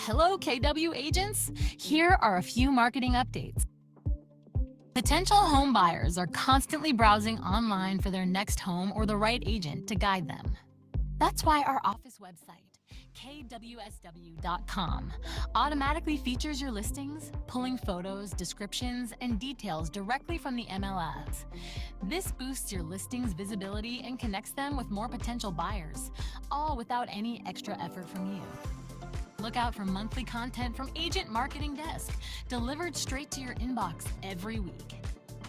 Hello, KW agents. Here are a few marketing updates. Potential home buyers are constantly browsing online for their next home or the right agent to guide them. That's why our office website, kwsw.com, automatically features your listings, pulling photos, descriptions, and details directly from the MLS. This boosts your listings' visibility and connects them with more potential buyers, all without any extra effort from you. Look out for monthly content from Agent Marketing Desk, delivered straight to your inbox every week.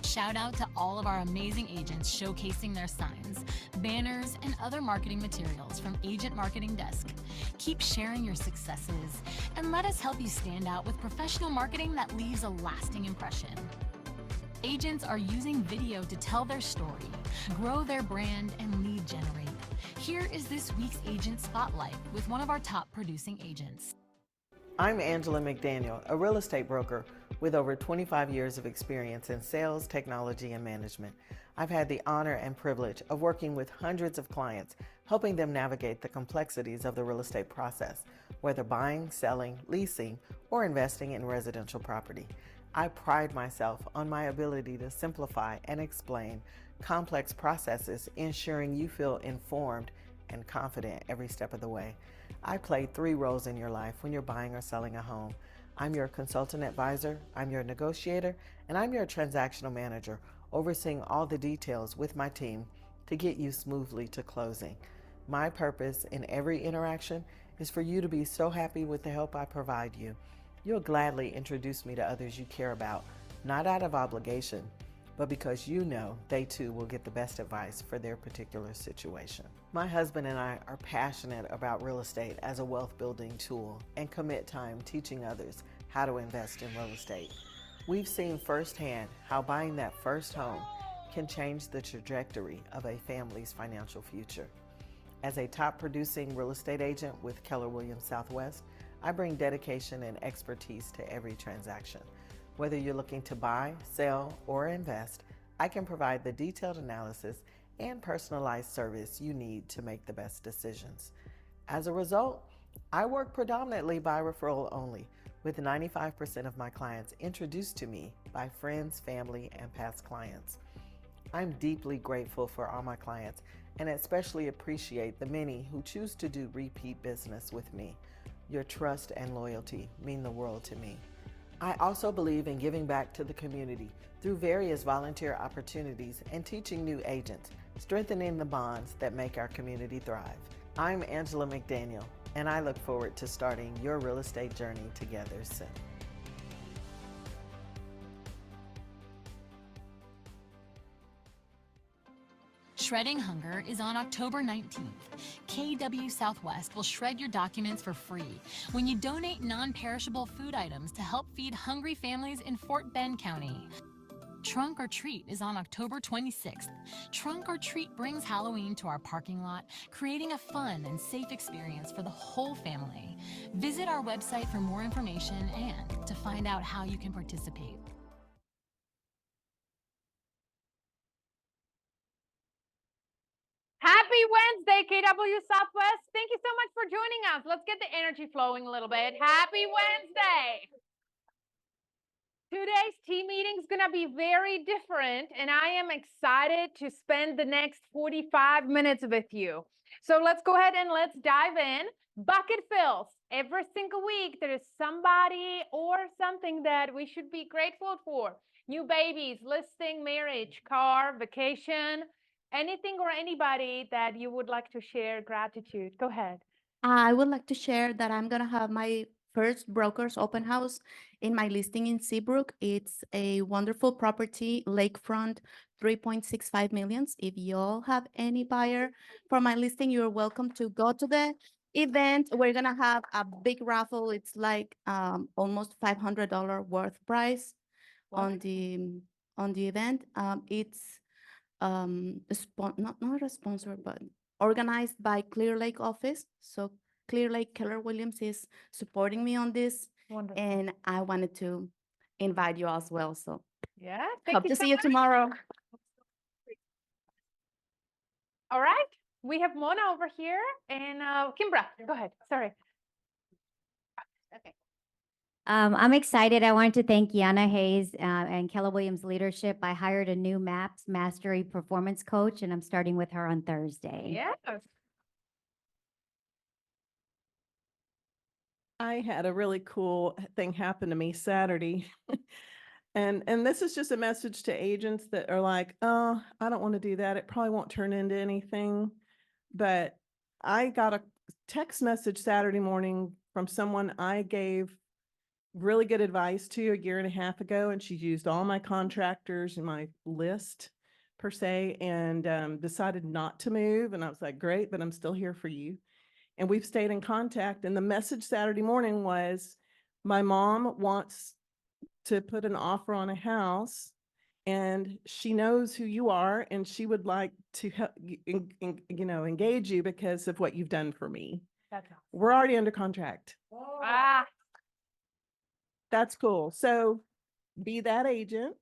Shout out to all of our amazing agents showcasing their signs, banners, and other marketing materials from Agent Marketing Desk. Keep sharing your successes, and let us help you stand out with professional marketing that leaves a lasting impression. Agents are using video to tell their story, grow their brand, and lead generate. Here is this week's Agent Spotlight with one of our top producing agents. I'm Angela McDaniel, a real estate broker with over 25 years of experience in sales, technology, and management. I've had the honor and privilege of working with hundreds of clients, helping them navigate the complexities of the real estate process, whether buying, selling, leasing, or investing in residential property. I pride myself on my ability to simplify and explain complex processes, ensuring you feel informed and confident every step of the way. I play 3 roles in your life when you're buying or selling a home. I'm your consultant advisor, I'm your negotiator, and I'm your transactional manager, overseeing all the details with my team to get you smoothly to closing. My purpose in every interaction is for you to be so happy with the help I provide you. You'll gladly introduce me to others you care about, not out of obligation, but because you know they too will get the best advice for their particular situation. My husband and I are passionate about real estate as a wealth building tool and commit time teaching others how to invest in real estate. We've seen firsthand how buying that first home can change the trajectory of a family's financial future. As a top producing real estate agent with Keller Williams Southwest, I bring dedication and expertise to every transaction. Whether you're looking to buy, sell, or invest, I can provide the detailed analysis and personalized service you need to make the best decisions. As a result, I work predominantly by referral only, with 95% of my clients introduced to me by friends, family, and past clients. I'm deeply grateful for all my clients and especially appreciate the many who choose to do repeat business with me. Your trust and loyalty mean the world to me. I also believe in giving back to the community through various volunteer opportunities and teaching new agents, strengthening the bonds that make our community thrive. I'm Angela McDaniel, and I look forward to starting your real estate journey together soon. Shredding Hunger is on October 19th. KW Southwest will shred your documents for free when you donate non-perishable food items to help feed hungry families in Fort Bend County. Trunk or Treat is on October 26th. Trunk or Treat brings Halloween to our parking lot, creating a fun and safe experience for the whole family. Visit our website for more information and to find out how you can participate. Happy Wednesday, KW Southwest. Thank you so much for joining us. Let's get the energy flowing a little bit. Happy Wednesday. Today's team meeting is going to be very different, and I am excited to spend the next 45 minutes with you. So let's go ahead and let's dive in. Bucket fills. Every single week, there is somebody or something that we should be grateful for. New babies, listing, marriage, car, vacation, anything or anybody that you would like to share gratitude. Go ahead. I would like to share that I'm going to have my first broker's open house in my listing in Seabrook. It's a wonderful property, lakefront, 3.65 million. If you all have any buyer for my listing, you're welcome to go to the event. We're going to have a big raffle. It's like almost $500 worth price on the event. It's not a sponsor, but organized by Clear Lake office. So Clear Lake Keller Williams is supporting me on this. Wonderful. And I wanted to invite you as well. So yeah, hope to see you tomorrow. All right, we have Mona over here and Kimbra, go ahead. Sorry. Okay. I'm excited. I wanted to thank Yana Hayes and Keller Williams' leadership. I hired a new MAPS Mastery Performance Coach, and I'm starting with her on Thursday. Yes. I had a really cool thing happen to me Saturday. And this is just a message to agents that are like, oh, I don't want to do that. It probably won't turn into anything. But I got a text message Saturday morning from someone I gave really good advice to a year and a half ago, and she used all my contractors in my list per se, and decided not to move. And I was like, great, but I'm still here for you. And we've stayed in contact. And the message Saturday morning was, my mom wants to put an offer on a house, and she knows who you are, and she would like to help, engage you because of what you've done for me. That's awesome. We're already under contract. Ah, That's cool. So be that agent,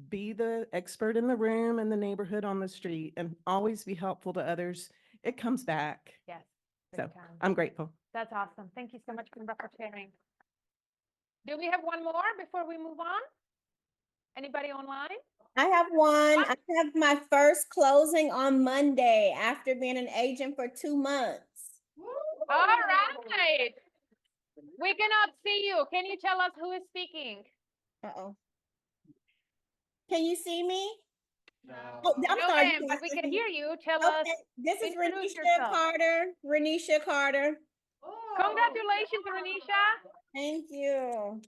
be the expert in the room and the neighborhood on the street, and always be helpful to others. It comes back. yes. So big time. I'm grateful. That's awesome. Thank you so much, Kimber, for sharing. Do we have one more before we move on? Anybody online? I have one. I have my first closing on Monday after being an agent for 2 months. All right. We cannot see you. Can you tell us who is speaking? Uh-oh. Can you see me? No. Oh, I'm No, sorry. ma'am, but we can hear you. Tell us. Okay, this is introduce Renisha yourself. Carter. Renisha Carter. Congratulations, Renisha. Thank you.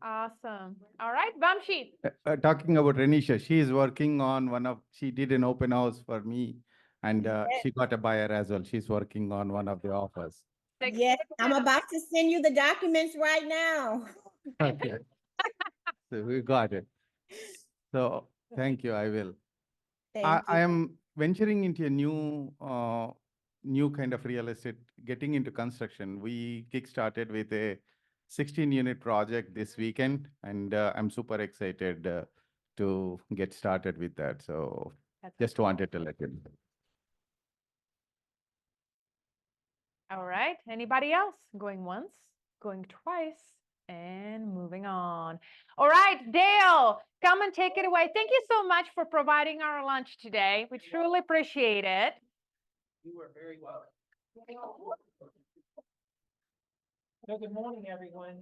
Awesome. All right, Vamshi. Talking about Renisha, she is working on she did an open house for me, and she got a buyer as well. She's working on one of the offers. Yes, I'm about to send you the documents right now. Okay. So we got it. So thank you, I will. Thank I you. am venturing into a new kind of real estate, getting into construction. We kickstarted with a 16-unit project this weekend, and I'm super excited to get started with that. So just wanted to let you know. All right. Anybody else? Going once, going twice, and moving on. All right, Dale, come and take it away. Thank you so much for providing our lunch today. We truly appreciate it. You were very welcome. So good morning, everyone.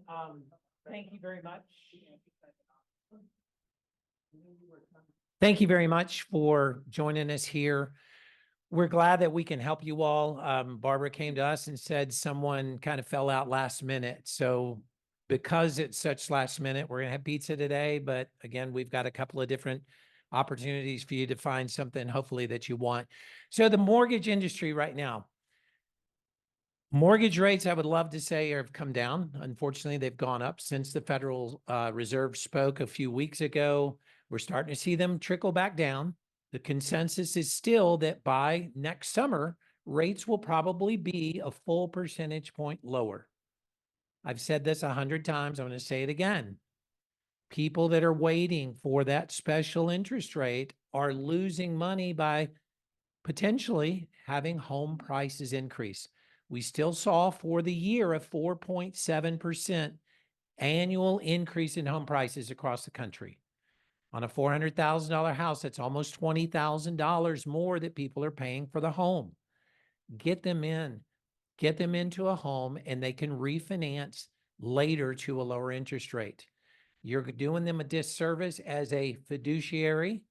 Thank you very much. Thank you very much for joining us here. We're glad that we can help you all. Barbara came to us and said someone kind of fell out last minute. So because it's such last minute, we're going to have pizza today. But again, we've got a couple of different opportunities for you to find something hopefully that you want. So the mortgage industry right now, mortgage rates, I would love to say, have come down. Unfortunately, they've gone up since the Federal Reserve spoke a few weeks ago. We're starting to see them trickle back down. The consensus is still that by next summer, rates will probably be a full percentage point lower. I've said this 100 times. I'm going to say it again. People that are waiting for that special interest rate are losing money by potentially having home prices increase. We still saw for the year a 4.7% annual increase in home prices across the country. On a $400,000 house, that's almost $20,000 more that people are paying for the home. Get them into a home, and they can refinance later to a lower interest rate. You're doing them a disservice as a fiduciary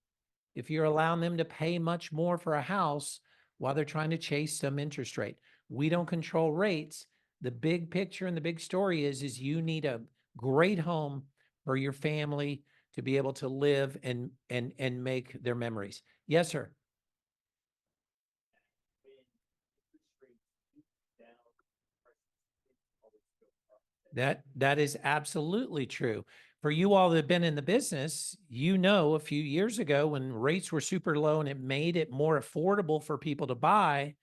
if you're allowing them to pay much more for a house while they're trying to chase some interest rate. We don't control rates. The big picture and the big story is you need a great home for your family to be able to live and make their memories. Yes, sir. That is absolutely true. For you all that have been in the business, you know, a few years ago when rates were super low and it made it more affordable for people to buy,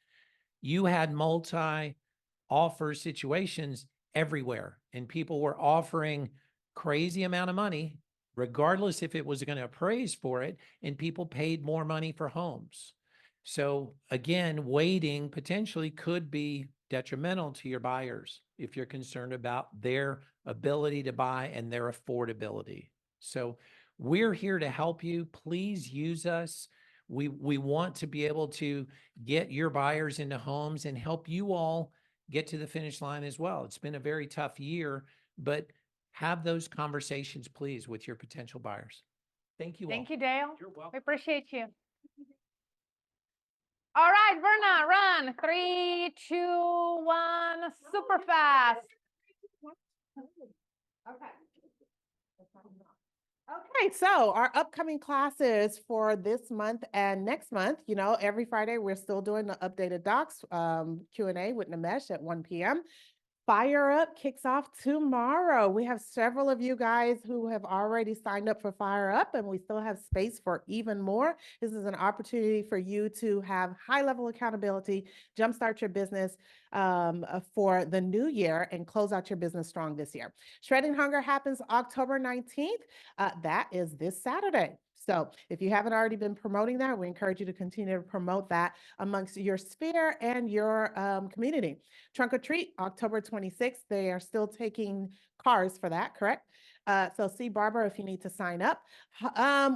you had multi-offer situations everywhere, and people were offering crazy amount of money, regardless if it was going to appraise for it, and people paid more money for homes. So again, waiting potentially could be detrimental to your buyers if you're concerned about their ability to buy and their affordability. So we're here to help you. Please use us. We want to be able to get your buyers into homes and help you all get to the finish line as well. It's been a very tough year, but have those conversations, please, with your potential buyers. Thank you all. Thank you, Dale. You're welcome. We appreciate you. All right, Verna, run. 3, 2, 1, super fast. Okay, so our upcoming classes for this month and next month, you know, every Friday, we're still doing the updated docs, Q&A with Nimesh at 1 p.m. Fire Up kicks off tomorrow. We have several of you guys who have already signed up for Fire Up, and we still have space for even more. This is an opportunity for you to have high-level accountability, jumpstart your business for the new year, and close out your business strong this year. Shredding Hunger happens October 19th. That is this Saturday. So if you haven't already been promoting that, we encourage you to continue to promote that amongst your sphere and your community. Trunk or Treat, October 26th. They are still taking cars for that, correct? So see Barbara if you need to sign up.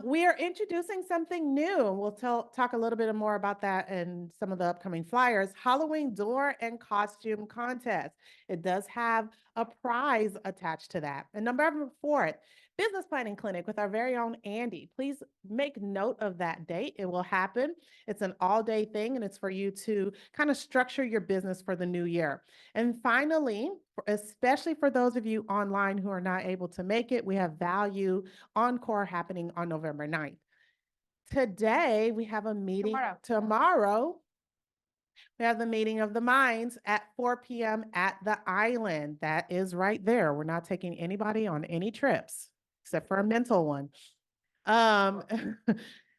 We are introducing something new. We'll talk a little bit more about that in some of the upcoming flyers. Halloween door and costume contest. It does have a prize attached to that. And number 4, business planning clinic with our very own Andy. Please make note of that date. It will happen. It's an all-day thing, and it's for you to kind of structure your business for the new year. And finally, especially for those of you online who are not able to make it, we have Value Encore happening on November 9th. Today, we have a meeting. Tomorrow, we have the meeting of the minds at 4 p.m. at the Island. That is right there. We're not taking anybody on any trips except for a mental one.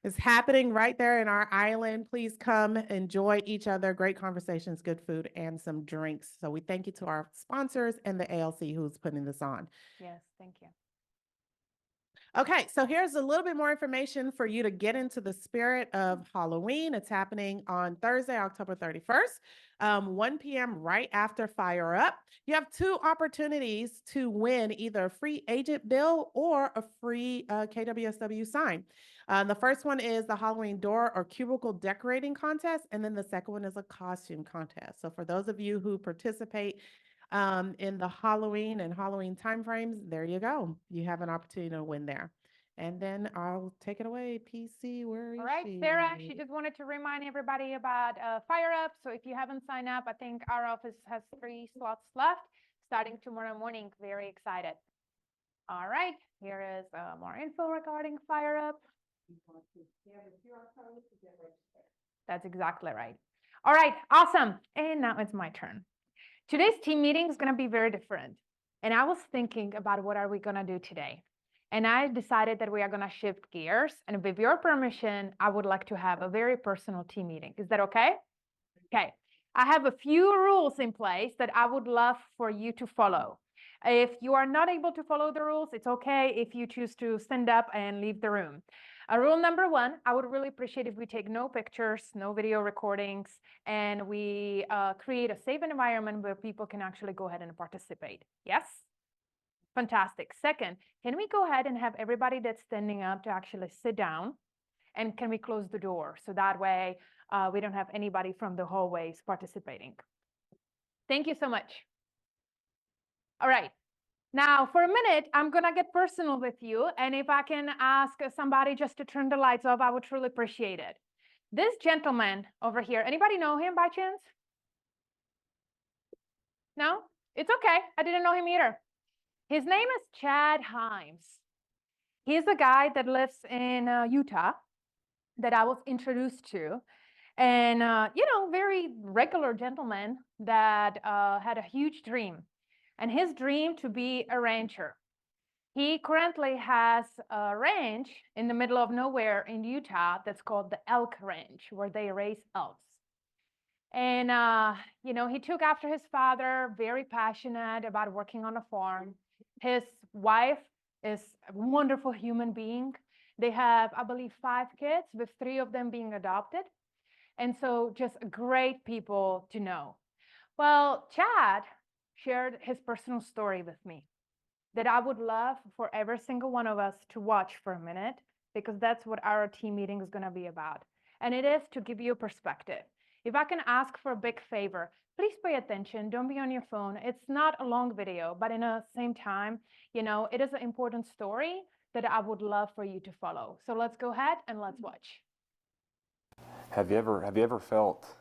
It's happening right there in our island. Please come enjoy each other. Great conversations, good food, and some drinks. So we thank you to our sponsors and the ALC who's putting this on. Yes, thank you. Okay, so here's a little bit more information for you to get into the spirit of Halloween. It's happening on Thursday, October 31st, 1 p.m. right after Fire Up. You have 2 opportunities to win either a free agent bill or a free KWSW sign. The first one is the Halloween door or cubicle decorating contest, and then the second one is a costume contest. So for those of you who participate in the Halloween and Halloween timeframes, there you go. You have an opportunity to win there. And then I'll take it away. PC, where is All right, she? Sarah, she just wanted to remind everybody about Fire Up. So if you haven't signed up, I think our office has 3 slots left starting tomorrow morning. Very excited. All right, here is more info regarding Fire Up. That's exactly right. All right, awesome. And now it's my turn. Today's team meeting is going to be very different. And I was thinking about what are we going to do today? And I decided that we are going to shift gears. And with your permission, I would like to have a very personal team meeting. Is that okay? Okay. I have a few rules in place that I would love for you to follow. If you are not able to follow the rules, it's okay if you choose to stand up and leave the room. Rule number 1, I would really appreciate if we take no pictures, no video recordings, and we create a safe environment where people can actually go ahead and participate. Yes? Fantastic. Second, can we go ahead and have everybody that's standing up to actually sit down? And can we close the door? So that way we don't have anybody from the hallways participating. Thank you so much. All right. Now, for a minute, I'm going to get personal with you. And if I can ask somebody just to turn the lights off, I would truly appreciate it. This gentleman over here, anybody know him by chance? No? It's okay. I didn't know him either. His name is Chad Himes. He's the guy that lives in Utah that I was introduced to. And, very regular gentleman that had a huge dream. And his dream to be a rancher. He currently has a ranch in the middle of nowhere in Utah that's called the Elk Ranch, where they raise elks. And, he took after his father, very passionate about working on a farm. His wife is a wonderful human being. They have, I believe, 5 kids, with 3 of them being adopted. And so just great people to know. Well, Chad shared his personal story with me that I would love for every single one of us to watch for a minute, because that's what our team meeting is going to be about. And it is to give you a perspective. If I can ask for a big favor, please pay attention. Don't be on your phone. It's not a long video, but in the same time, you know, it is an important story that I would love for you to follow. So let's go ahead and let's watch. Have you ever felt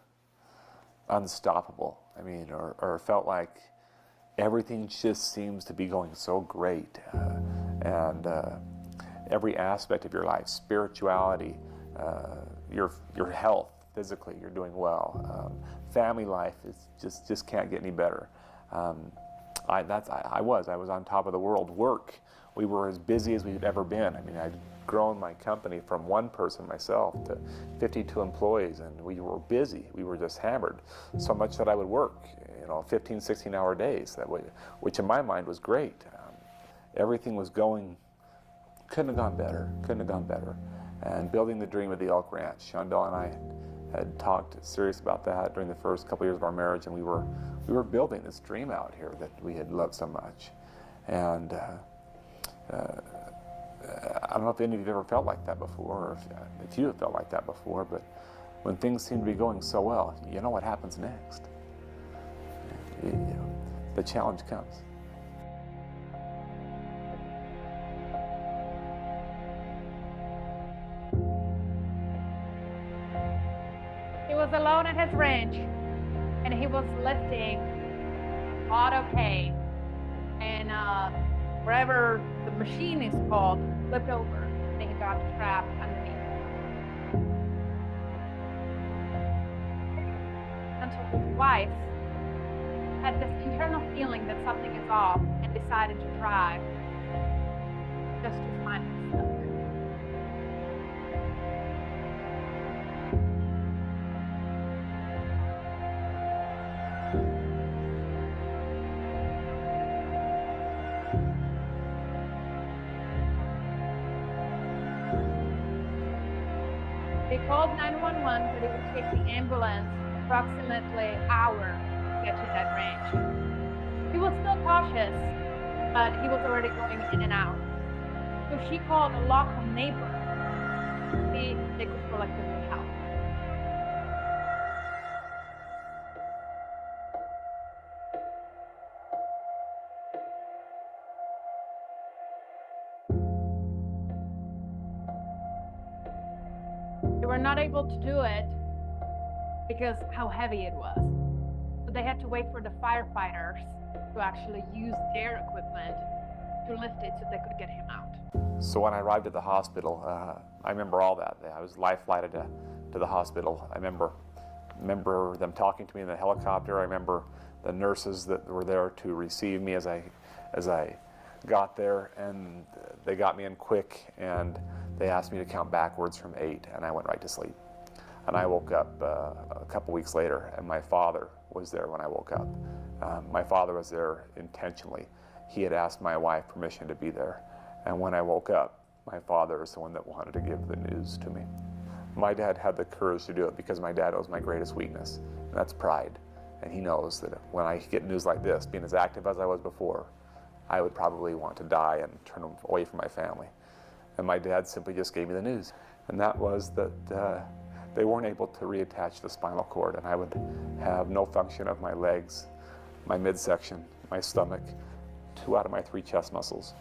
unstoppable? I mean, or felt like everything just seems to be going so great, and every aspect of your life, spirituality, your health, physically, you're doing well. Family life is just can't get any better. I was on top of the world. Work, we were as busy as we'd ever been. I mean, I'd grown my company from one person, myself, to 52 employees, and we were busy. We were just hammered so much that I would work, 15, 16-hour days, which in my mind was great. Everything was going, couldn't have gone better. And building the dream of the Elk Ranch, Shondell and I had talked serious about that during the first couple years of our marriage, and we were building this dream out here that we had loved so much. And I don't know if any of you have ever felt like that before, or if you have felt like that before, but when things seem to be going so well, you know what happens next. The challenge comes. He was alone at his ranch, and he was lifting auto hay, and wherever the machine is called flipped over, and he got trapped underneath. Until his wife had this internal feeling that something is off and decided to drive just to find him stuck. They called 911, but it would take the ambulance approximately an hour to get to that ranch. He was still cautious, but he was already going in and out. So she called a local neighbor to see if they could collectively help. They were not able to do it because how heavy it was. So they had to wait for the firefighters to actually use their equipment to lift it so they could get him out. So when I arrived at the hospital, I remember all that. I was life flighted to the hospital. I remember them talking to me in the helicopter. I remember the nurses that were there to receive me as I got there, and they got me in quick, and they asked me to count backwards from 8, and I went right to sleep. And I woke up a couple weeks later, and my father was there when I woke up. My father was there intentionally. He had asked my wife permission to be there. And when I woke up, my father is the one that wanted to give the news to me. My dad had the courage to do it because my dad knows my greatest weakness, and that's pride. And he knows that when I get news like this, being as active as I was before, I would probably want to die and turn away from my family. And my dad simply just gave me the news. And that was that they weren't able to reattach the spinal cord, and I would have no function of my legs, my midsection, my stomach, 2 out of my 3 chest muscles.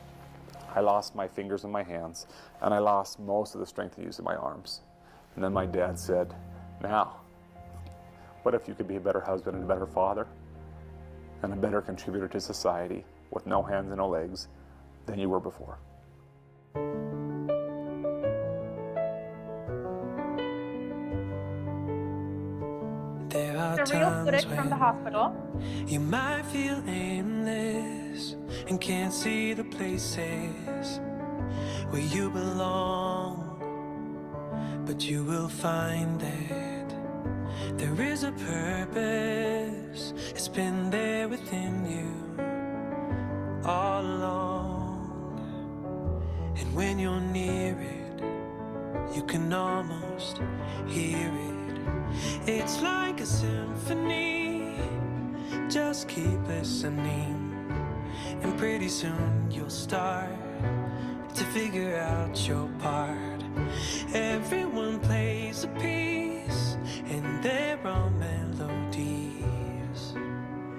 I lost my fingers and my hands, and I lost most of the strength and use of my arms. And then my dad said, "Now, what if you could be a better husband and a better father and a better contributor to society with no hands and no legs than you were before?" The real footage from the hospital. You might feel aimless and can't see the places where you belong, but you will find that there is a purpose. It's been there within you all along, and when you're near it, you can almost hear it. It's like a symphony just keep listening. And pretty soon you'll start to figure out your part. Everyone plays a piece in their own melodies.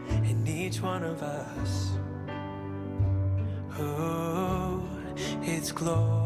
And each one of us, oh, it's glorious.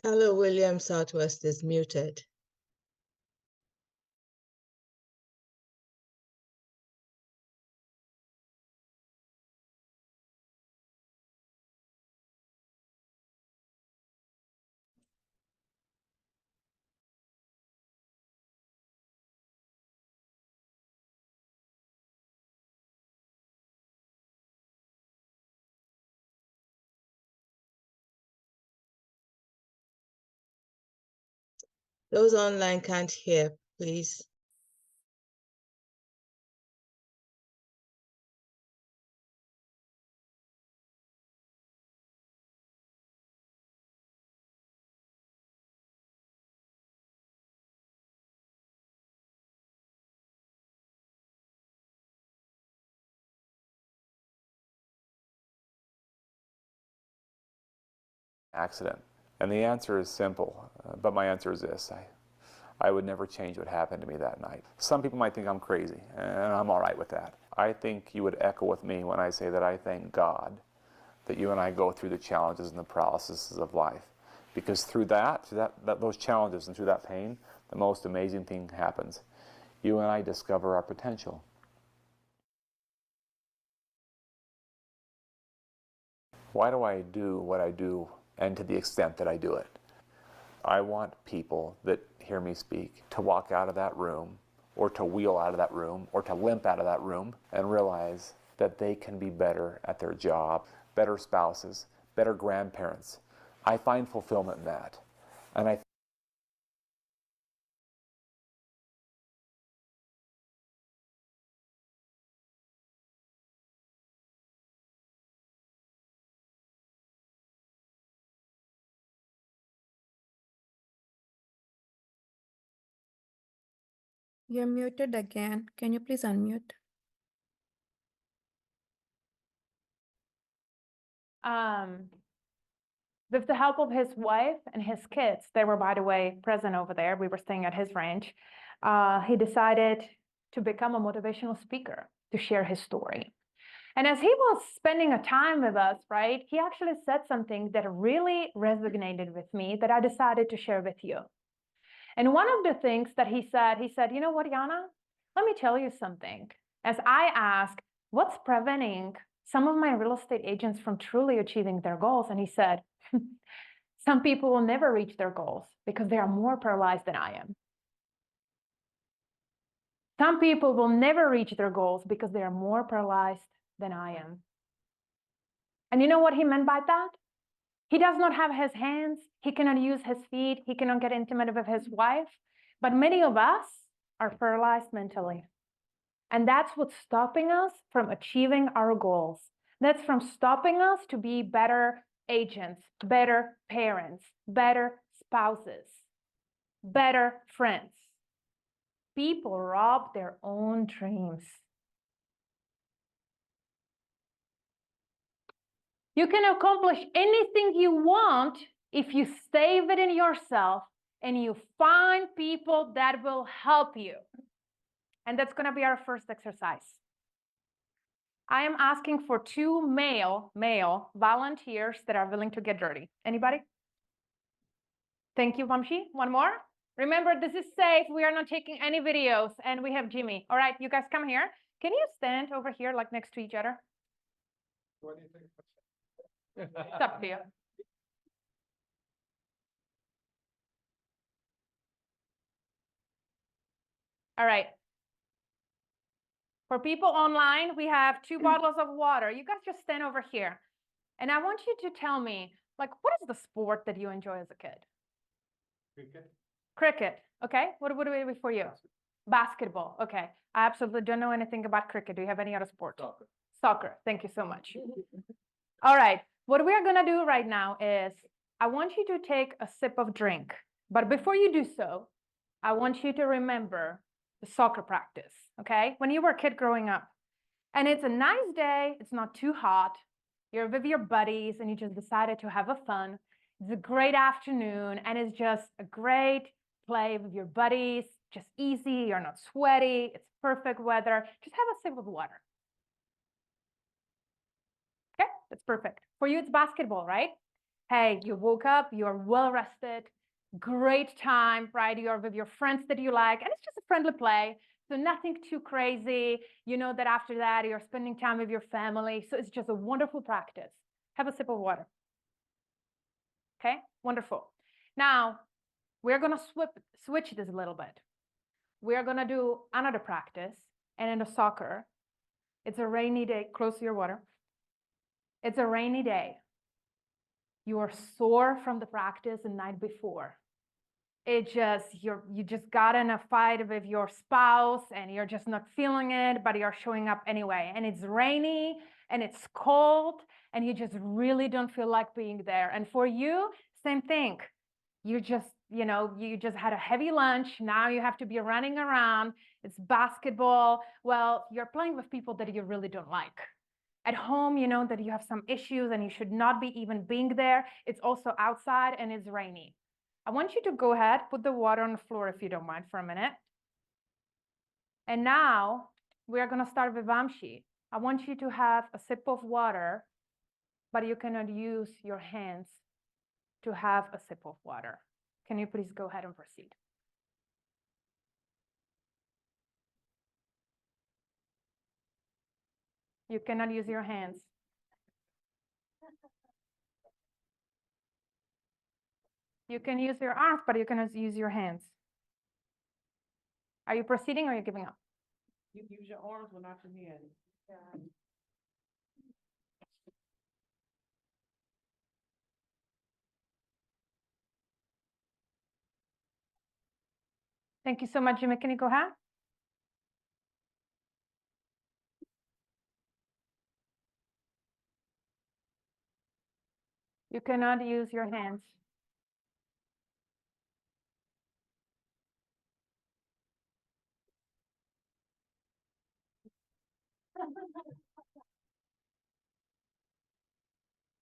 Hello, William Southwest is muted. Those online can't hear, please. Accident? And the answer is simple, but my answer is this. I would never change what happened to me that night. Some people might think I'm crazy, and I'm all right with that. I think you would echo with me when I say that I thank God that you and I go through the challenges and the processes of life. Because through those challenges and through that pain, the most amazing thing happens. You and I discover our potential. Why do I do what I do, and to the extent that I do it? I want people that hear me speak to walk out of that room, or to wheel out of that room, or to limp out of that room, and realize that they can be better at their job, better spouses, better grandparents. I find fulfillment in that. And I You're muted again. Can you please unmute? With the help of his wife and his kids, they were, by the way, present over there. We were staying at his ranch. He decided to become a motivational speaker to share his story. And as he was spending a time with us, right, he actually said something that really resonated with me that I decided to share with you. And one of the things that he said, you know what, Yana, let me tell you something. As I asked, what's preventing some of my real estate agents from truly achieving their goals? And he said, some people will never reach their goals because they are more paralyzed than I am. Some people will never reach their goals because they are more paralyzed than I am. And you know what he meant by that? He does not have his hands. He cannot use his feet. He cannot get intimate with his wife. But many of us are paralyzed mentally. And that's what's stopping us from achieving our goals. That's from stopping us to be better agents, better parents, better spouses, better friends. People rob their own dreams. You can accomplish anything you want if you stay within yourself and you find people that will help you. And that's going to be our first exercise. I am asking for 2 male volunteers that are willing to get dirty. Anybody? Thank you, Vamshi. One more. Remember, this is safe. We are not taking any videos, and we have Jimmy. All right, you guys come here. Can you stand over here, like next to each other? What do you think? It's up to you. All right. For people online, we have 2 bottles of water. You guys just stand over here. And I want you to tell me, like, what is the sport that you enjoy as a kid? Cricket. Cricket. Okay. What would it be for you? Basketball. Okay. I absolutely don't know anything about cricket. Do you have any other sport? Soccer. Soccer. Thank you so much. All right. What we are going to do right now is I want you to take a sip of drink. But before you do so, I want you to remember the soccer practice. Okay. When you were a kid growing up, and it's a nice day, it's not too hot, you're with your buddies and you just decided to have a fun. It's a great afternoon and it's just a great play with your buddies, just easy, you're not sweaty, it's perfect weather. Just have a sip of water. Okay, that's perfect. For you, it's basketball, right? Hey, you woke up, you're well rested, great time, right? You're with your friends that you like, and it's just a friendly play. So nothing too crazy. You know that after that, you're spending time with your family. So it's just a wonderful practice. Have a sip of water. Okay, wonderful. Now, we're going to switch this a little bit. We're going to do another practice. And in the soccer, it's a rainy day. Close to your water. It's a rainy day. You are sore from the practice the night before. You just got in a fight with your spouse and you're just not feeling it, but you're showing up anyway. And it's rainy and it's cold and you just really don't feel like being there. And for you, same thing. You just had a heavy lunch. Now you have to be running around. It's basketball. Well, you're playing with people that you really don't like. At home, you know that you have some issues and you should not be even being there. It's also outside and it's rainy. I want you to go ahead, put the water on the floor if you don't mind for a minute. And now we are going to start with Vamshi. I want you to have a sip of water, but you cannot use your hands to have a sip of water. Can you please go ahead and proceed? You cannot use your hands. You can use your arms, but you cannot use your hands. Are you proceeding or are you giving up? You use your arms, but not your hands. Yeah. Thank you so much, Jimmy. Can you go ahead? You cannot use your hands.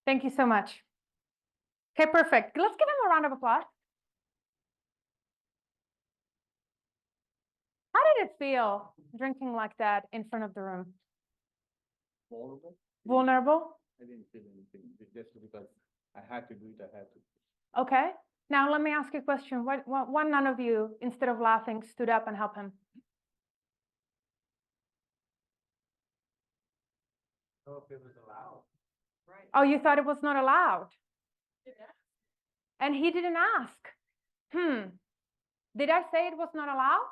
Thank you so much. Okay, perfect. Let's give him a round of applause. How did it feel drinking like that in front of the room? Vulnerable? Vulnerable? I didn't feel anything, just because I had to do it, I had to. Okay. Now let me ask you a question. Why none of you, instead of laughing, stood up and helped him? Oh, if it was allowed. Right. Oh, you thought it was not allowed? And he didn't ask. Did I say it was not allowed?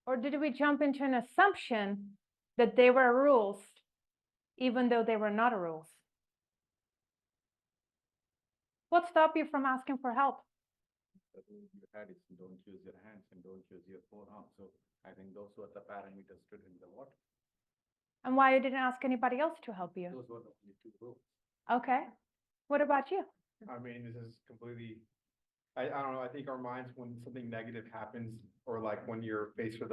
Or did we jump into an assumption that they were rules, even though they were not rules? What stopped you from asking for help? The rule you had is don't use your hands and don't use your forearm. So I think those were the parameters stood in the water. And why you didn't ask anybody else to help you? Those were the only 2 rules. Okay. What about you? I mean, this is completely, I don't know, I think our minds, when something negative happens, or like when you're faced with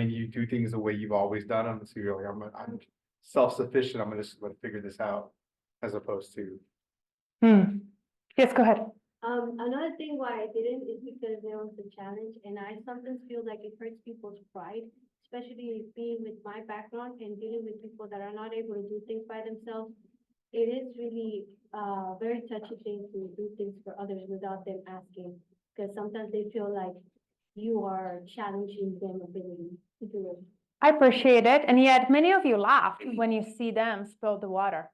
you do things the way you've always done them, so you're like, I'm self-sufficient, I'm just gonna figure this out, as opposed to. Yes, go ahead. Another thing why I didn't is because there was a challenge, and I sometimes feel like it hurts people's pride, especially being with my background and dealing with people that are not able to do things by themselves. It is really a very touchy thing to do things for others without them asking, because sometimes they feel like you are challenging their ability to do it. I appreciate it. And yet many of you laughed when you see them spill the water,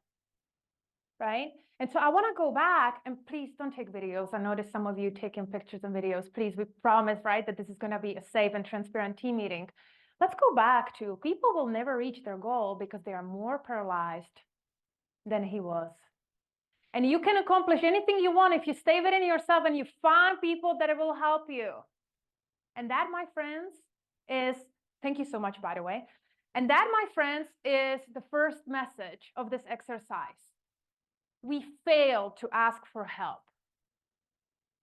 right? And so I want to go back, and please don't take videos. I noticed some of you taking pictures and videos. Please, we promise, right, that this is going to be a safe and transparent team meeting. Let's go back to people will never reach their goal because they are more paralyzed than he was. And you can accomplish anything you want if you stay within yourself and you find people that will help you. And that, my friends, is, thank you so much, by the way. And that, my friends, is the first message of this exercise. We fail to ask for help.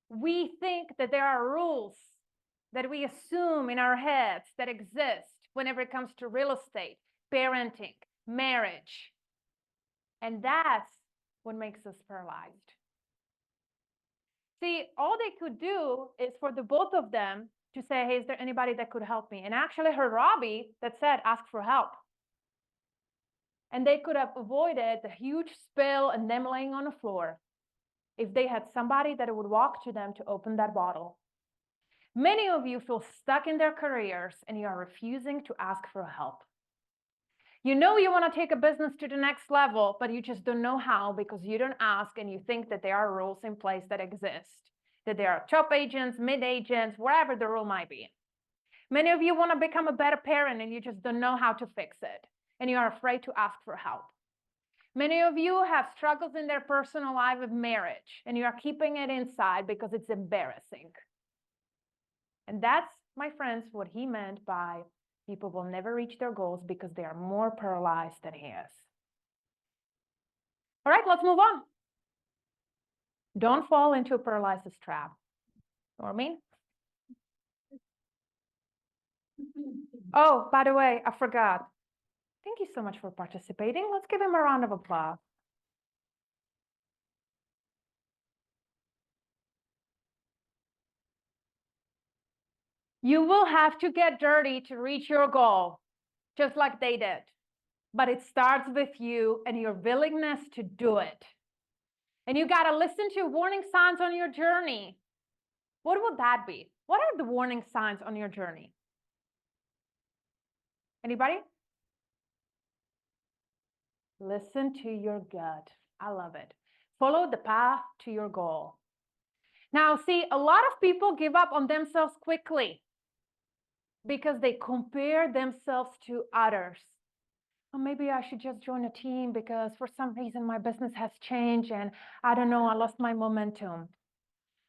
We think that there are rules that we assume in our heads that exist whenever it comes to real estate, parenting, marriage. And that's what makes us paralyzed. See, all they could do is for the both of them to say, hey, is there anybody that could help me? And I actually heard Robbie that said, ask for help. And they could have avoided the huge spill and them laying on the floor if they had somebody that would walk to them to open that bottle. Many of you feel stuck in their careers and you are refusing to ask for help. You know you want to take a business to the next level, but you just don't know how because you don't ask and you think that there are rules in place that exist, that there are top agents, mid agents, wherever the rule might be. Many of you want to become a better parent and you just don't know how to fix it, and you are afraid to ask for help. Many of you have struggles in their personal life with marriage and you are keeping it inside because it's embarrassing. And that's, my friends, what he meant by people will never reach their goals because they are more paralyzed than he is. All right, let's move on. Don't fall into a paralysis trap. You know what I mean? Oh, by the way, I forgot. Thank you so much for participating. Let's give him a round of applause. You will have to get dirty to reach your goal, just like they did. But it starts with you and your willingness to do it. And you got to listen to warning signs on your journey. What would that be? What are the warning signs on your journey? Anybody? Listen to your gut. I love it. Follow the path to your goal. Now, see, a lot of people give up on themselves quickly because they compare themselves to others. Well, maybe I should just join a team because for some reason my business has changed and I don't know, I lost my momentum.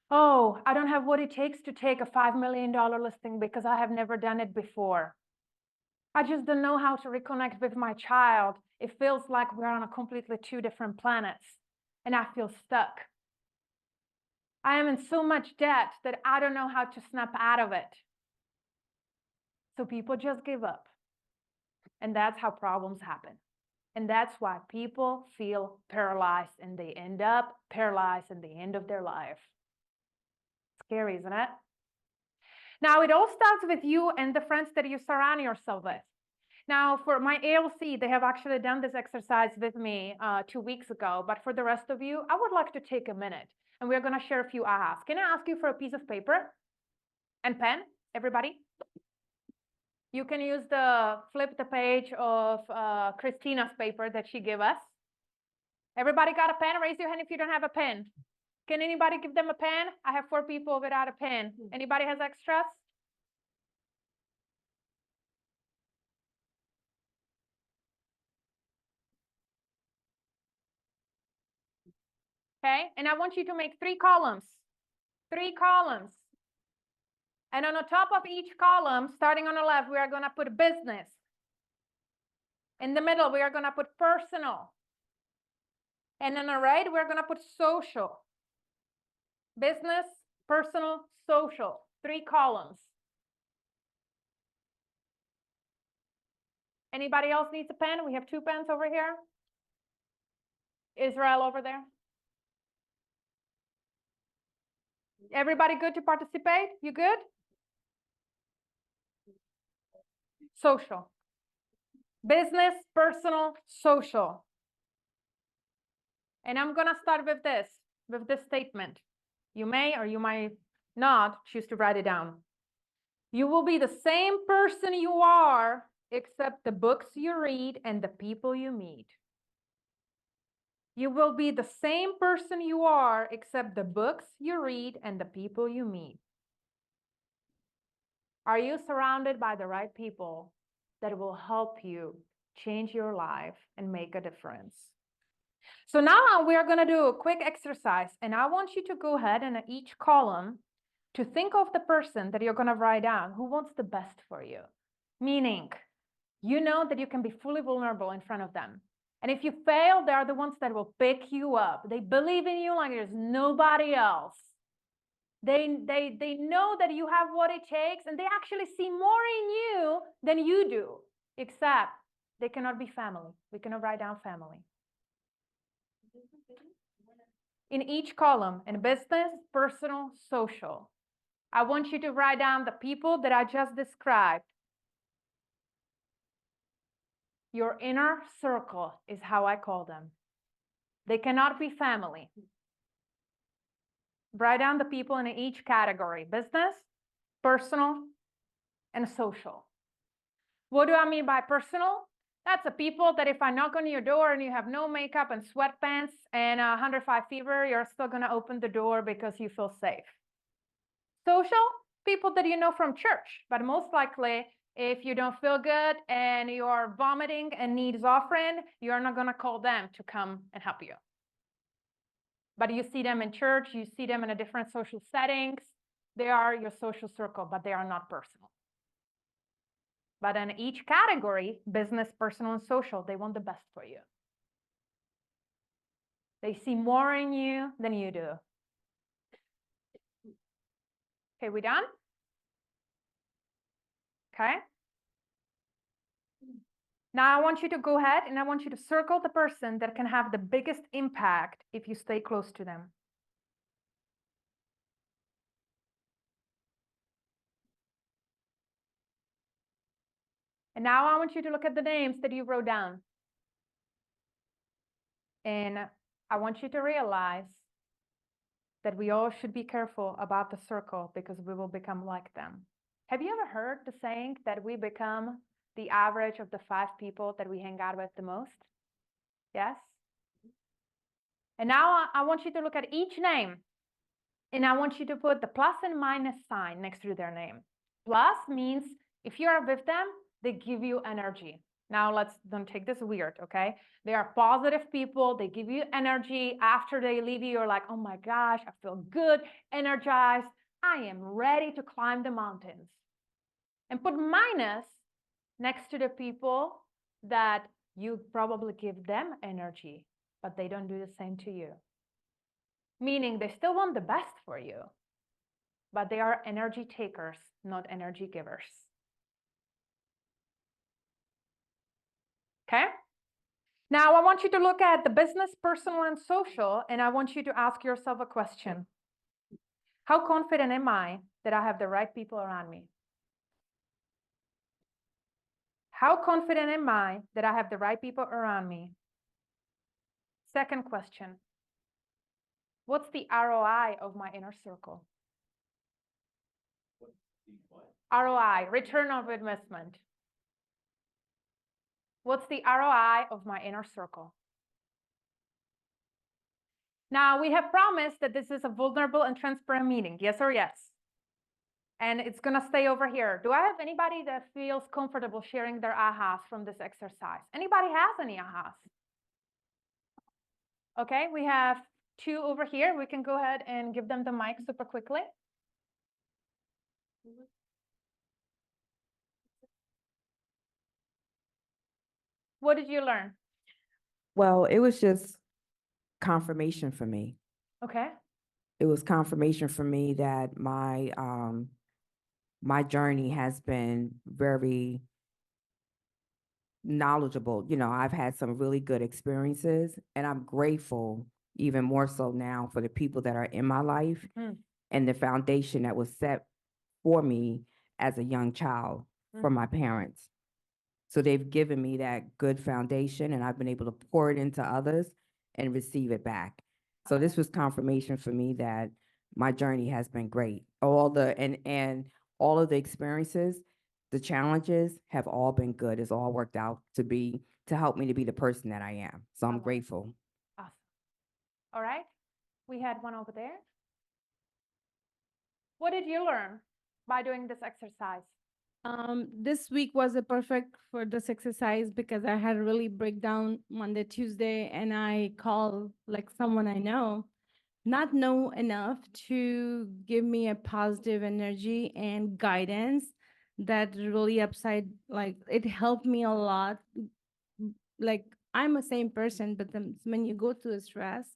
Oh, I don't have what it takes to take a $5 million listing because I have never done it before. I just don't know how to reconnect with my child. It feels like we're on a completely two different planets and I feel stuck. I am in so much debt that I don't know how to snap out of it. So people just give up. And that's how problems happen. And that's why people feel paralyzed and they end up paralyzed at the end of their life. Scary, isn't it? Now, it all starts with you and the friends that you surround yourself with. Now, for my ALC, they have actually done this exercise with me 2 weeks ago. But for the rest of you, I would like to take a minute and we're going to share a few ahas. Can I ask you for a piece of paper and pen, everybody? You can use flip the page of Christina's paper that she gave us. Everybody got a pen? Raise your hand if you don't have a pen. Can anybody give them a pen? I have 4 people without a pen. Anybody has extras? Okay, and I want you to make 3 columns. 3 columns. And on the top of each column, starting on the left, we are going to put business. In the middle, we are going to put personal. And on the right, we're going to put social. Business, personal, social. 3 columns. Anybody else needs a pen? We have 2 pens over here. Israel over there. Everybody good to participate? You good? social. Business, personal, social. And I'm gonna start with this statement. You may or you might not choose to write it down. You will be the same person you are, except the books you read and the people you meet. You will be the same person you are, except the books you read and the people you meet. Are you surrounded by the right people that will help you change your life and make a difference? So now we are going to do a quick exercise, and I want you to go ahead and at each column to think of the person that you're going to write down who wants the best for you. Meaning, you know that you can be fully vulnerable in front of them. And if you fail, they are the ones that will pick you up. They believe in you like there's nobody else. They know that you have what it takes, and they actually see more in you than you do, except they cannot be family. We cannot write down family. In each column, in business, personal, social, I want you to write down the people that I just described. Your inner circle is how I call them. They cannot be family. Write down the people in each category: business, personal, and social. What do I mean by personal? That's the people that if I knock on your door and you have no makeup and sweatpants and 105 fever, you're still going to open the door because you feel safe. Social, people that you know from church, but most likely if you don't feel good and you're vomiting and needs offering, you're not going to call them to come and help you. But you see them in church, you see them in a different social settings. They are your social circle, but they are not personal. But in each category, business, personal, and social, they want the best for you. They see more in you than you do. Okay, we done? Okay. Now I want you to go ahead and I want you to circle the person that can have the biggest impact if you stay close to them. And now I want you to look at the names that you wrote down. And I want you to realize that we all should be careful about the circle because we will become like them. Have you ever heard the saying that we become the average of the 5 people that we hang out with the most? Yes? And now I want you to look at each name. And I want you to put the plus and minus sign next to their name. Plus means if you are with them, they give you energy. Now don't take this weird, okay? They are positive people. They give you energy. After they leave you, you're like, oh my gosh, I feel good, energized. I am ready to climb the mountains. And put minus next to the people that you probably give them energy, but they don't do the same to you. Meaning they still want the best for you, but they are energy takers, not energy givers. Okay? Now I want you to look at the business, personal, and social, and I want you to ask yourself a question. How confident am I that I have the right people around me? How confident am I that I have the right people around me? Second question. What's the ROI of my inner circle? ROI, return of investment. What's the ROI of my inner circle? Now, we have promised that this is a vulnerable and transparent meeting. Yes or yes? And it's going to stay over here. Do I have anybody that feels comfortable sharing their ahas from this exercise? Anybody has any ahas? Okay, we have 2 over here. We can go ahead and give them the mic super quickly. What did you learn? Well, it was just confirmation for me. Okay. It was confirmation for me that my journey has been very knowledgeable. You know, I've had some really good experiences, and I'm grateful even more so now for the people that are in my life and the foundation that was set for me as a young child from my parents. So they've given me that good foundation and I've been able to pour it into others and receive it back. So this was confirmation for me that my journey has been great. And all of the experiences, the challenges have all been good. It's all worked out to help me to be the person that I am. So I'm grateful. Awesome. All right. We had one over there. What did you learn by doing this exercise? This week was a perfect for this exercise because I had a really breakdown Monday, Tuesday, and I called like someone I not know enough to give me a positive energy and guidance that really like it helped me a lot. Like I'm the same person, but then when you go through the stress,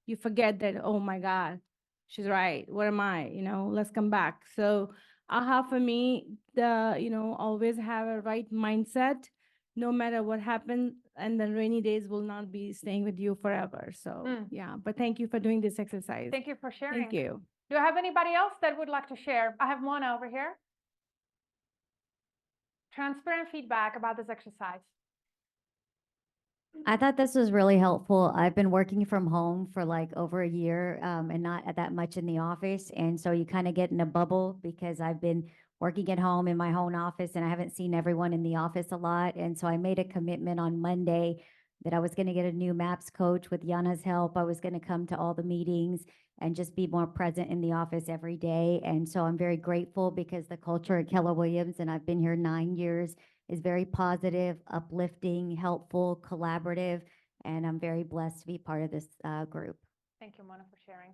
you forget that, oh my God, she's right. Where am I? Let's come back. So for me, always have a right mindset, no matter what happens, and the rainy days will not be staying with you forever. So yeah, but thank you for doing this exercise. Thank you for sharing. Thank you. Do I have anybody else that would like to share? I have one over here. Transparent feedback about this exercise. I thought this was really helpful. I've been working from home for like over a year, and not that much in the office. And so you kind of get in a bubble because I've been working at home in my own office and I haven't seen everyone in the office a lot. And so I made a commitment on Monday that I was going to get a new MAPS coach with Yana's help. I was going to come to all the meetings and just be more present in the office every day. And so I'm very grateful because the culture at Keller Williams, and I've been here 9 years, is very positive, uplifting, helpful, collaborative, and I'm very blessed to be part of this group. Thank you, Mona, for sharing.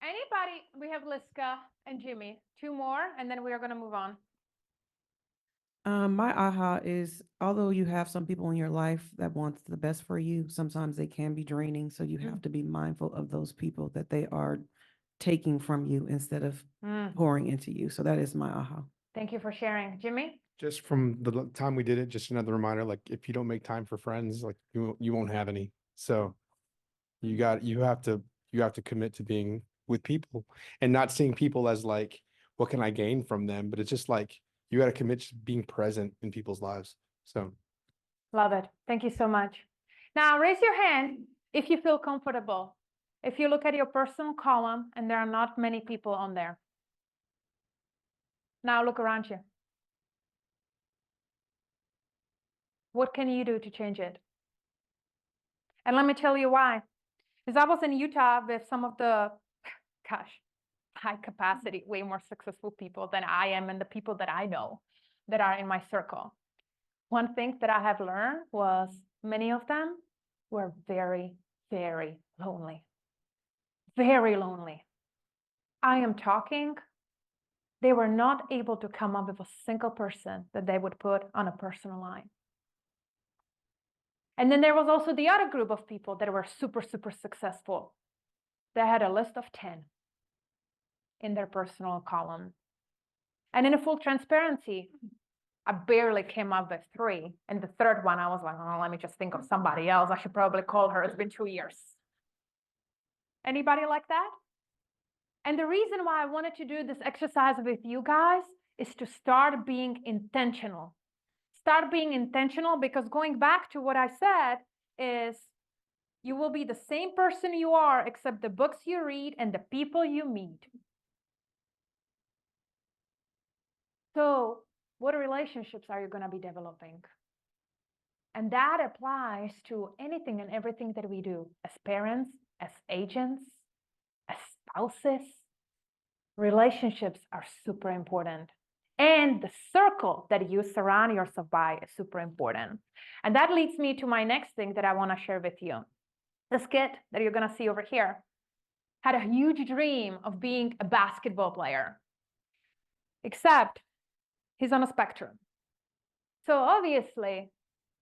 Anybody? We have Liska and Jimmy. 2 more, and then we are going to move on. My aha is, although you have some people in your life that wants the best for you, sometimes they can be draining. So you have to be mindful of those people that they are taking from you instead of pouring into you. So that is my aha. Thank you for sharing. Jimmy? Just from the time we did it, just another reminder, like if you don't make time for friends, like you won't have any. So you have to commit to being with people and not seeing people as like, what can I gain from them? But it's just like, you got to commit to being present in people's lives. So. Love it. Thank you so much. Now raise your hand if you feel comfortable. If you look at your personal column and there are not many people on there. Now look around you. What can you do to change it? And let me tell you why. Because I was in Utah with some of the, high capacity, way more successful people than I am and the people that I know that are in my circle. One thing that I have learned was many of them were very, very lonely. Very lonely. I am talking, they were not able to come up with a single person that they would put on a personal line. And then there was also the other group of people that were super, super successful. They had a list of 10 in their personal column. And in a full transparency, I barely came up with 3. And the third one, I was like, oh, let me just think of somebody else. I should probably call her. It's been 2 years. Anybody like that? And the reason why I wanted to do this exercise with you guys is to start being intentional. Start being intentional, because going back to what I said is you will be the same person you are, except the books you read and the people you meet. So what relationships are you going to be developing? And that applies to anything and everything that we do as parents, as agents, as spouses. Relationships are super important. And the circle that you surround yourself by is super important. And that leads me to my next thing that I want to share with you. This kid that you're going to see over here had a huge dream of being a basketball player, except he's on a spectrum. So obviously,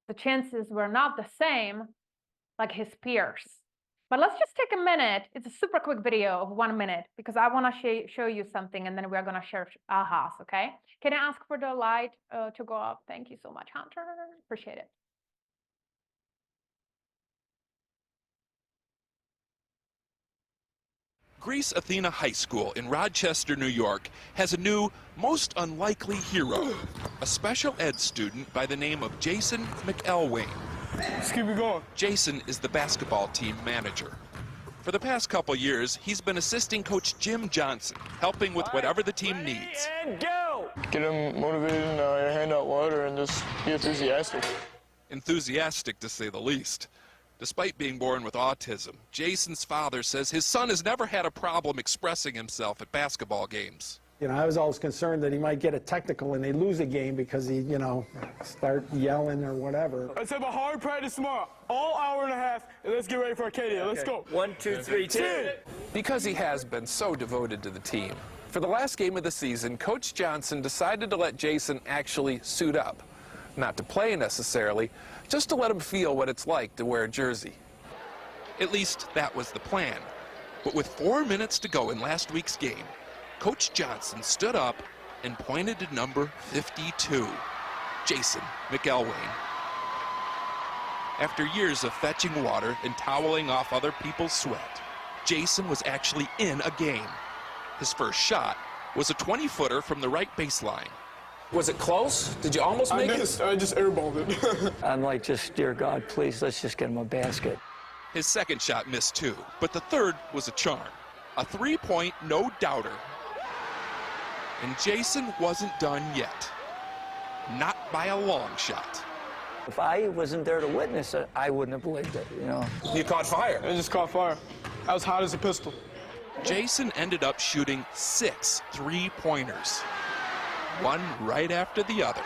the chances were not the same like his peers. But let's just take a minute. It's a super quick video of 1 minute because I want to show you something, and then we're going to share ahas, okay? Can I ask for the light to go up? Thank you so much, Hunter. Appreciate it. Greece Athena High School in Rochester, New York has a new, most unlikely hero, a special ed student by the name of Jason McElwain. Let's keep it going. Jason is the basketball team manager. For the past couple years, he's been assisting Coach Jim Johnson, helping with whatever the team needs. And go! Get them motivated and hand out water and just be enthusiastic. Enthusiastic, to say the least. Despite being born with autism, Jason's father says his son has never had a problem expressing himself at basketball games. You know, I was always concerned that he might get a technical and they lose a game because he, you know, start yelling or whatever. Let's have a hard practice tomorrow, all hour and a half, and let's get ready for Arcadia. Let's go. 1, 2, 3, 2. Because he has been so devoted to the team, for the last game of the season, Coach Johnson decided to let Jason actually suit up. Not to play necessarily, just to let him feel what it's like to wear a jersey. At least that was the plan. But with 4 minutes to go in last week's game, Coach Johnson stood up and pointed to number 52, Jason McElwain. After years of fetching water and toweling off other people's sweat, Jason was actually in a game. His first shot was a 20-footer from the right baseline. Was it close? Did you almost make it? I just airballed it. I'm like, just, dear God, please, let's just get him a basket. His second shot missed too, but the third was a charm. A three-point no-doubter. And Jason wasn't done yet. Not by a long shot. If I wasn't there to witness it, I wouldn't have believed it, you know. You caught fire. I just caught fire. I was hot as a pistol. Jason ended up shooting 6 3-pointers. One right after the other.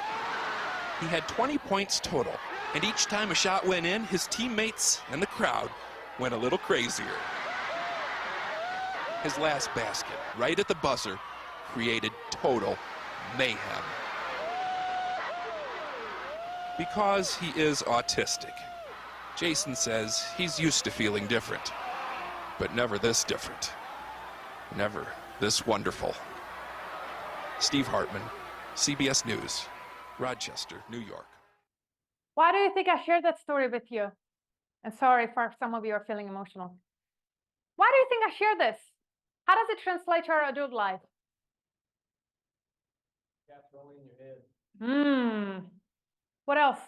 He had 20 points total, and each time a shot went in, his teammates and the crowd went a little crazier. His last basket, right at the buzzer, created total mayhem. Because he is autistic, Jason says he's used to feeling different, but never this different. Never this wonderful. Steve Hartman, CBS News, Rochester, New York. Why do you think I shared that story with you? And sorry if some of you are feeling emotional. Why do you think I shared this? How does it translate to our adult life? What else?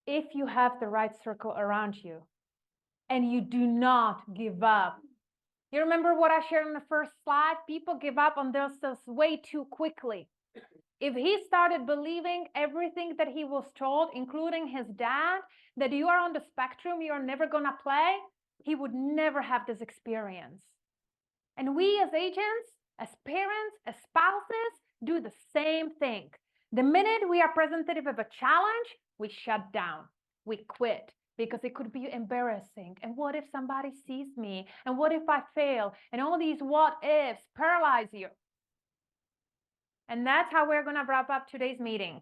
If you have the right circle around you and you do not give up. You remember what I shared on the first slide? People give up on themselves way too quickly. If he started believing everything that he was told, including his dad, that you are on the spectrum, you're never gonna play, he would never have this experience. And we as agents, as parents, as spouses, do the same thing. The minute we are presented with a challenge, we shut down, we quit, because it could be embarrassing. And what if somebody sees me? And what if I fail? And all these what ifs paralyze you. And that's how we're gonna wrap up today's meeting.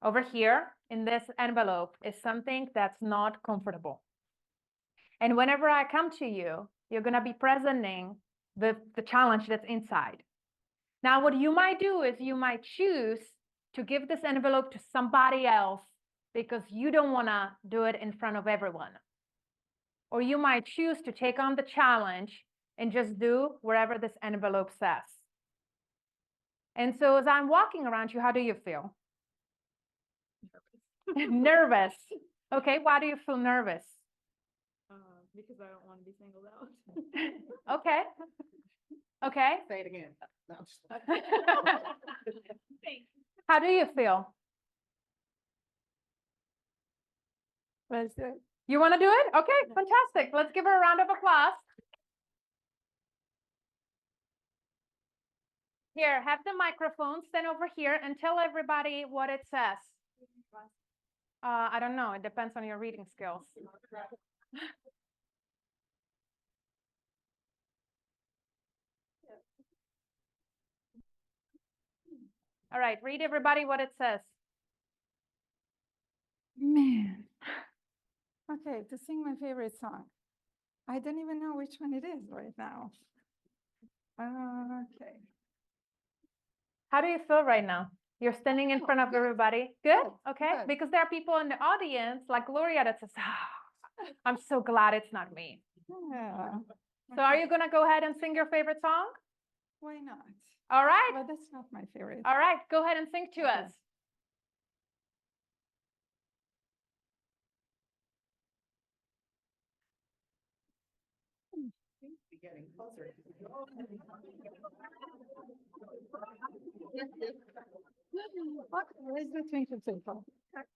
Over here in this envelope is something that's not comfortable. And whenever I come to you, you're gonna be presenting the challenge that's inside. Now, what you might do is you might choose to give this envelope to somebody else because you don't wanna do it in front of everyone. Or you might choose to take on the challenge and just do wherever this envelope says. And so as I'm walking around you, how do you feel? Nervous. Okay, why do you feel nervous? Because I don't want to be singled out. Okay. Okay. Say it again. No. How do you feel? Let's do it. You want to do it? Okay, fantastic. Let's give her a round of applause. Here, have the microphone, stand over here and tell everybody what it says. I don't know. It depends on your reading skills. All right, read everybody what it says. Man. Okay, to sing my favorite song. I don't even know which one it is right now. Okay. How do you feel right now? You're standing in front of everybody. Good, okay? good. Because there are people in the audience, like Gloria, that says, I'm so glad it's not me. Yeah. So are you gonna go ahead and sing your favorite song? Why not? All right, But that's not my favorite. all right, go ahead and sing to Okay. us. Where's the twinkle twinkle?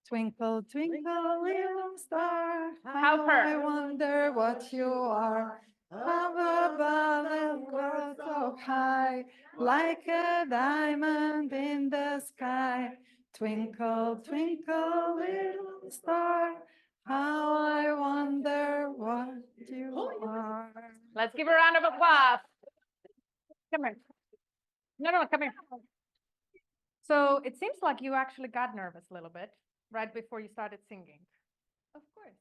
Twinkle, twinkle, little star, Help how her. I wonder what you are. Up above the world so high, like a diamond in the sky. Twinkle, twinkle, little star, how I wonder what you are. Let's give her a round of applause. Come here. No, come here. So it seems like you actually got nervous a little bit right before you started singing. Of course.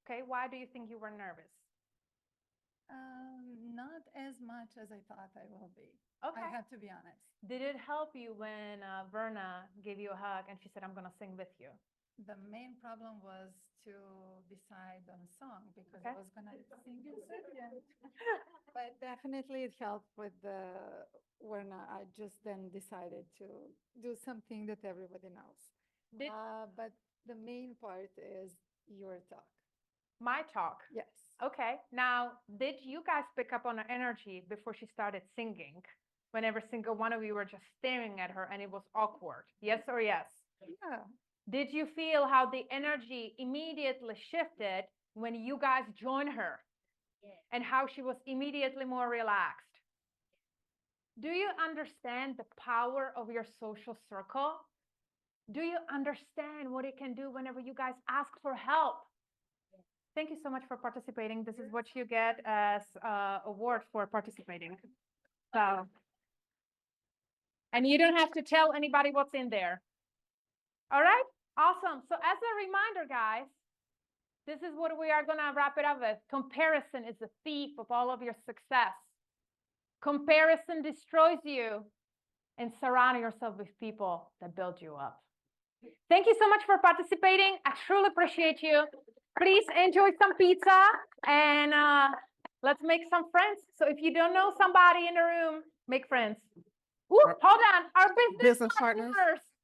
Okay, why do you think you were nervous? Not as much as I thought I will be. Okay. I have to be honest. Did it help you when Verna gave you a hug and she said, I'm gonna sing with you? The main problem was to decide on a song because Okay. I was gonna sing in Serbian. But definitely it helped with the when I just then decided to do something that everybody knows. Did But the main part is your talk. my talk? Yes. Okay. Now, did you guys pick up on her energy before she started singing? When every single one of you were just staring at her and it was awkward? Yes or yes? Yeah. Did you feel how the energy immediately shifted when you guys joined her? And how she was immediately more relaxed? Do you understand the power of your social circle? Do you understand what it can do whenever you guys ask for help? Thank you so much for participating. This is what you get as award for participating. So, and you don't have to tell anybody what's in there. All right, awesome. So as a reminder, guys, this is what we are gonna wrap it up with. Comparison is the thief of all of your success. Comparison destroys you, and surround yourself with people that build you up. Thank you so much for participating. I truly appreciate you. Please enjoy some pizza and let's make some friends. So if you don't know somebody in the room, make friends. Ooh, hold on. Our business partners.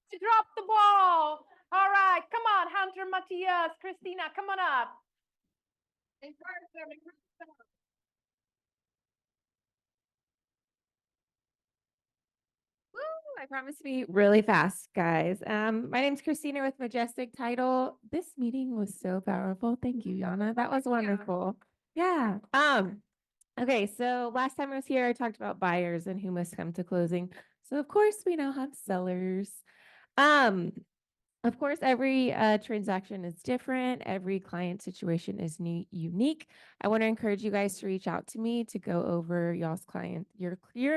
Drop the ball. All right, come on, Hunter, Matias, Christina, come on up. I promise to be really fast, guys. My name's Christina with Majestic Title. This meeting was so powerful. Thank you, Yana. That was wonderful. Yeah. Okay, so last time I was here, I talked about buyers and who must come to closing. So of course we now have sellers. Of course, every transaction is different. Every client situation is unique. I want to encourage you guys to reach out to me to go over your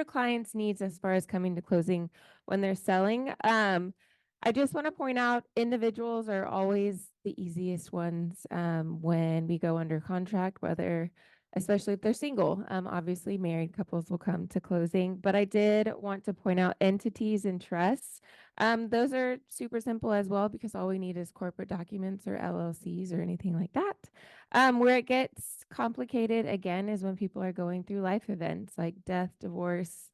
client's needs as far as coming to closing when they're selling. I just want to point out individuals are always the easiest ones when we go under contract, especially if they're single. Obviously, married couples will come to closing, but I did want to point out entities and trusts. Those are super simple as well because all we need is corporate documents or LLCs or anything like that. Where it gets complicated again is when people are going through life events like death, divorce,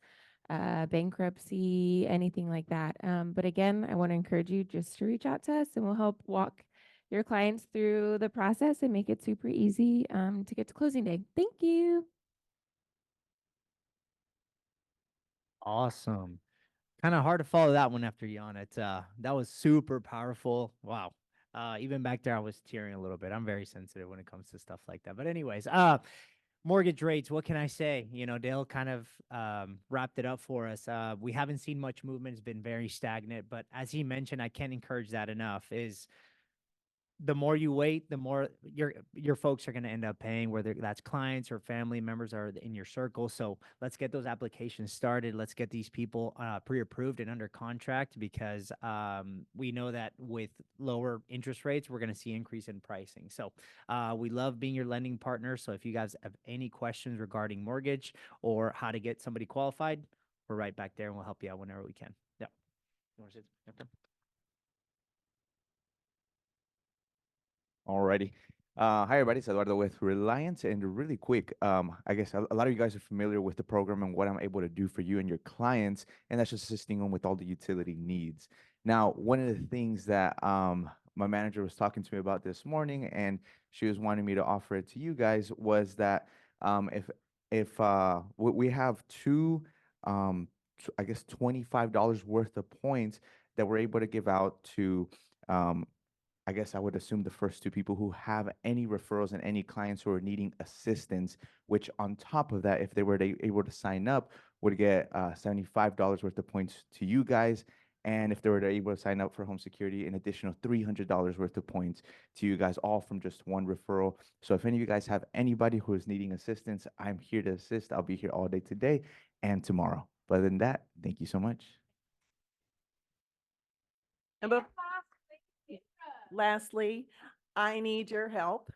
bankruptcy, anything like that. But again, I want to encourage you just to reach out to us and we'll help walk your clients through the process and make it super easy to get to closing day. Thank you. Awesome. Kind of hard to follow that one after Yana. That was super powerful. Wow. Even back there, I was tearing a little bit. I'm very sensitive when it comes to stuff like that. But anyways, mortgage rates, what can I say? Dale kind of wrapped it up for us. We haven't seen much movement. It's been very stagnant. But as he mentioned, I can't encourage that enough, is the more you wait, the more your folks are going to end up paying, whether that's clients or family members are in your circle. So let's get those applications started. Let's get these people pre-approved and under contract because we know that with lower interest rates, we're going to see increase in pricing. So we love being your lending partner. So if you guys have any questions regarding mortgage or how to get somebody qualified, we're right back there and we'll help you out whenever we can. You wanna say something? Alrighty. Hi, everybody. It's Eduardo with Reliance. And really quick, I guess a lot of you guys are familiar with the program and what I'm able to do for you and your clients, and that's just assisting them with all the utility needs. Now, one of the things that my manager was talking to me about this morning, and she was wanting me to offer it to you guys, was that if we have two, I guess $25 worth of points that we're able to give out to I guess I would assume the first two people who have any referrals and any clients who are needing assistance, which on top of that, if they were able to sign up, would get $75 worth of points to you guys. And if they were able to sign up for home security, an additional $300 worth of points to you guys, all from just one referral. So if any of you guys have anybody who is needing assistance, I'm here to assist. I'll be here all day today and tomorrow. But other than that, thank you so much. And lastly, I need your help.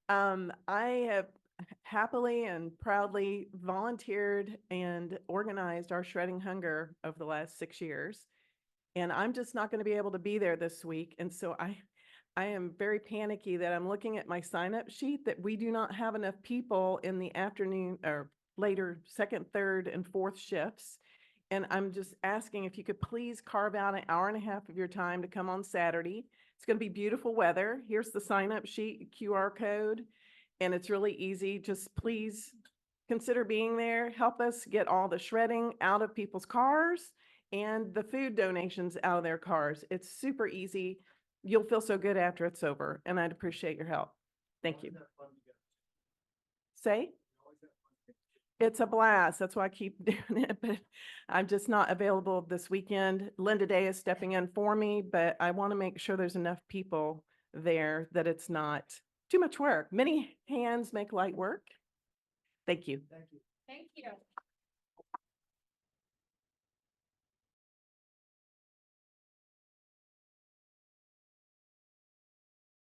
I have happily and proudly volunteered and organized our Shredding Hunger over the last 6 years. And I'm just not going to be able to be there this week. And so I am very panicky that I'm looking at my sign-up sheet that we do not have enough people in the afternoon or later second, third, and fourth shifts. And I'm just asking if you could please carve out an hour and a half of your time to come on Saturday. It's going to be beautiful weather. Here's the sign-up sheet, QR code, and it's really easy. Just please consider being there. Help us get all the shredding out of people's cars and the food donations out of their cars. It's super easy. You'll feel so good after it's over, and I'd appreciate your help. Thank you. Say? It's a blast. That's why I keep doing it, but I'm just not available this weekend. Linda Day is stepping in for me, but I want to make sure there's enough people there that it's not too much work. Many hands make light work. Thank you. Thank you.